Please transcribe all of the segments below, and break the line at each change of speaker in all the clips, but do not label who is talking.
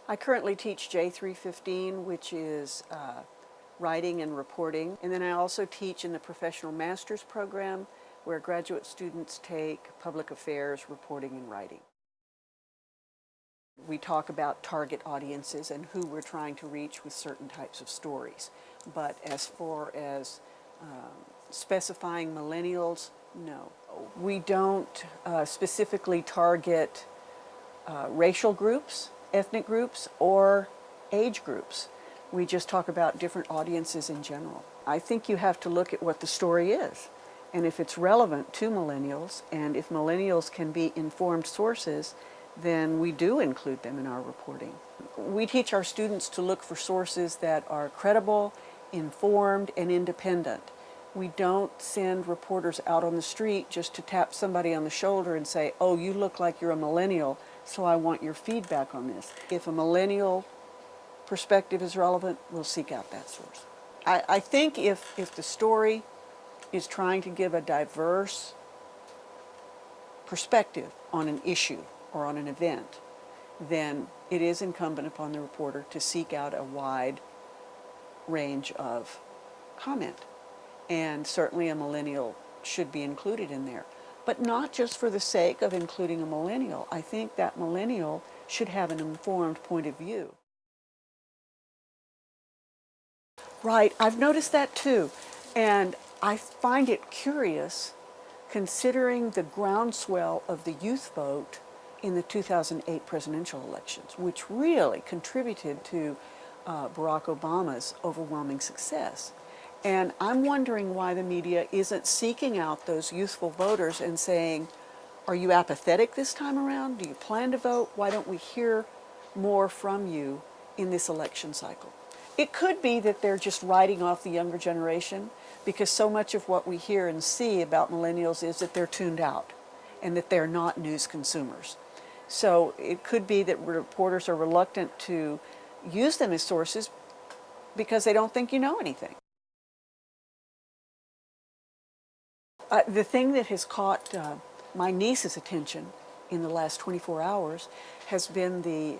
I currently teach J315, which is writing and reporting. And then I also teach in the professional master's program where graduate students take public affairs, reporting, and writing. We talk about target audiences and who we're trying to reach with certain types of stories. But as far as specifying millennials, no. We don't specifically target racial groups, ethnic groups, or age groups. We just talk about different audiences in general. I think you have to look at what the story is, and if it's relevant to millennials, and if millennials can be informed sources, then we do include them in our reporting. We teach our students to look for sources that are credible, informed, and independent. We don't send reporters out on the street just to tap somebody on the shoulder and say, oh, you look like you're a millennial, so I want your feedback on this. If a millennial perspective is relevant, we'll seek out that source. I think if the story is trying to give a diverse perspective on an issue or on an event, then it is incumbent upon the reporter to seek out a wide range of comment. And certainly a millennial should be included in there. But not just for the sake of including a millennial. I think that millennial should have an informed point of view. Right, I've noticed that too. And I find it curious considering the groundswell of the youth vote in the 2008 presidential elections, which really contributed to Barack Obama's overwhelming success. And I'm wondering why the media isn't seeking out those youthful voters and saying, are you apathetic this time around? Do you plan to vote? Why don't we hear more from you in this election cycle? It could be that they're just writing off the younger generation because so much of what we hear and see about millennials is that they're tuned out and that they're not news consumers. So it could be that reporters are reluctant to use them as sources because they don't think you know anything. The thing that has caught my niece's attention in the last 24 hours has been the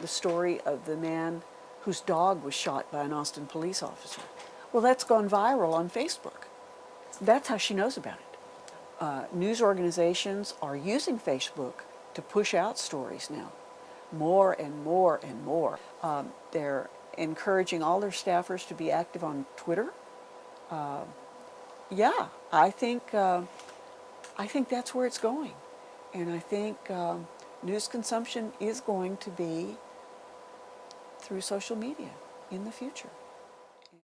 story of the man whose dog was shot by an Austin police officer. Well, that's gone viral on Facebook. That's how she knows about it. News organizations are using Facebook to push out stories now, more and more and more. They're encouraging all their staffers to be active on Twitter. Yeah, I think that's where it's going. And I think news consumption is going to be through social media in the future.